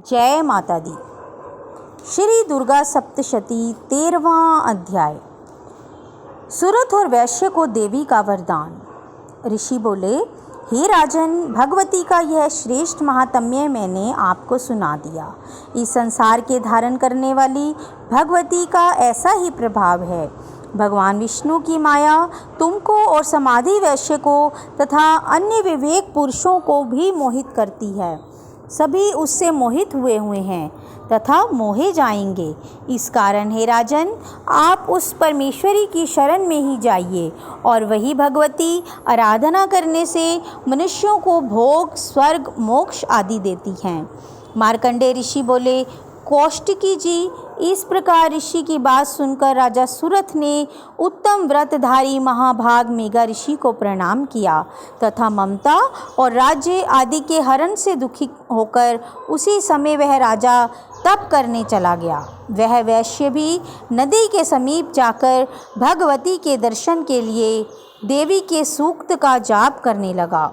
जय माता दी। श्री दुर्गा सप्तशती 13वां अध्याय। सुरथ और वैश्य को देवी का वरदान। ऋषि बोले, हे राजन, भगवती का यह श्रेष्ठ महात्म्य मैंने आपको सुना दिया। इस संसार के धारण करने वाली भगवती का ऐसा ही प्रभाव है। भगवान विष्णु की माया तुमको और समाधि वैश्य को तथा अन्य विवेक पुरुषों को भी मोहित करती है। सभी उससे मोहित हुए हैं तथा मोहे जाएंगे। इस कारण हे राजन, आप उस परमेश्वरी की शरण में ही जाइए और वही भगवती आराधना करने से मनुष्यों को भोग, स्वर्ग, मोक्ष आदि देती हैं। मार्कंडेय ऋषि बोले, कौशिकी जी, इस प्रकार ऋषि की बात सुनकर राजा सुरथ ने उत्तम व्रतधारी महाभाग मेघा ऋषि को प्रणाम किया तथा ममता और राज्य आदि के हरण से दुखी होकर उसी समय वह राजा तप करने चला गया। वह वैश्य भी नदी के समीप जाकर भगवती के दर्शन के लिए देवी के सूक्त का जाप करने लगा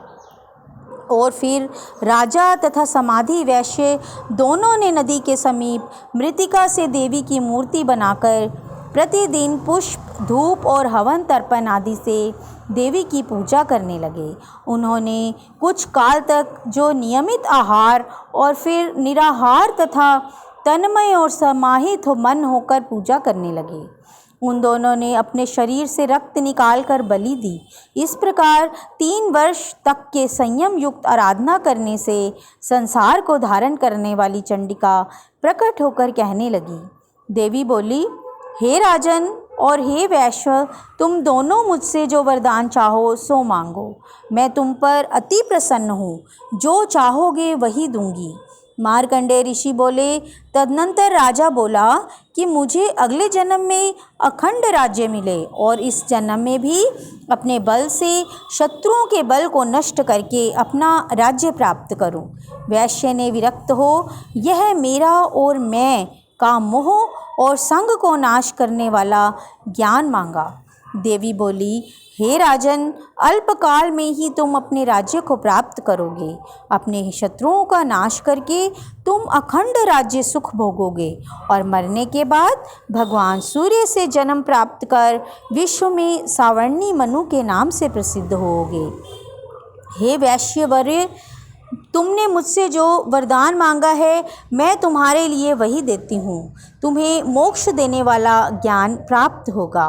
और फिर राजा तथा समाधि वैश्य दोनों ने नदी के समीप मृत्तिका से देवी की मूर्ति बनाकर प्रतिदिन पुष्प, धूप और हवन तर्पण आदि से देवी की पूजा करने लगे। उन्होंने कुछ काल तक जो नियमित आहार और फिर निराहार तथा तन्मय और समाहित मन होकर पूजा करने लगे। उन दोनों ने अपने शरीर से रक्त निकालकर बलि दी। इस प्रकार 3 वर्ष तक के संयम युक्त आराधना करने से संसार को धारण करने वाली चंडिका प्रकट होकर कहने लगी। देवी बोली, हे राजन और हे वैश्य, तुम दोनों मुझसे जो वरदान चाहो सो मांगो। मैं तुम पर अति प्रसन्न हूँ। जो चाहोगे वही दूंगी। मार्कंडेय ऋषि बोले, तदनंतर राजा बोला कि मुझे अगले जन्म में अखंड राज्य मिले और इस जन्म में भी अपने बल से शत्रुओं के बल को नष्ट करके अपना राज्य प्राप्त करूं। वैश्य ने विरक्त हो यह मेरा और मैं का मोह और संग को नाश करने वाला ज्ञान मांगा। देवी बोली, हे राजन, अल्पकाल में ही तुम अपने राज्य को प्राप्त करोगे। अपने शत्रुओं का नाश करके तुम अखंड राज्य सुख भोगोगे और मरने के बाद भगवान सूर्य से जन्म प्राप्त कर विश्व में सावर्णी मनु के नाम से प्रसिद्ध होगे। हे वैश्यवर्य, तुमने मुझसे जो वरदान मांगा है मैं तुम्हारे लिए वही देती हूँ। तुम्हें मोक्ष देने वाला ज्ञान प्राप्त होगा।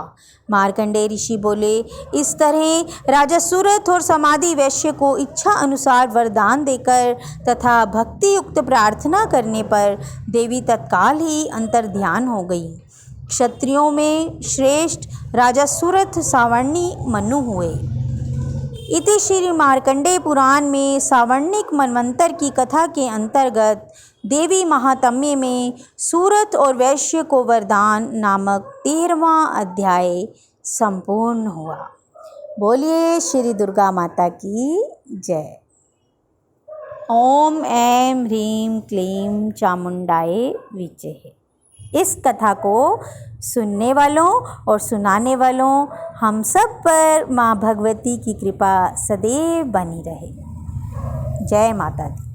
मार्कंडेय ऋषि बोले, इस तरह राजा सुरथ और समाधि वैश्य को इच्छा अनुसार वरदान देकर तथा भक्ति युक्त प्रार्थना करने पर देवी तत्काल ही अंतर्ध्यान हो गई। क्षत्रियों में श्रेष्ठ राजा सुरथ सावर्णी मनु हुए। इति श्री मार्कंडेय पुराण में सावर्णिक मनवंतर की कथा के अंतर्गत देवी महात्म्य में सूरथ और वैश्य को वरदान नामक 13वां अध्याय संपूर्ण हुआ। बोलिए श्री दुर्गा माता की जय। ओम ऐं ह्रीं क्लीं चामुंडाए विचे। इस कथा को सुनने वालों और सुनाने वालों हम सब पर माँ भगवती की कृपा सदैव बनी रहे। जय माता दी।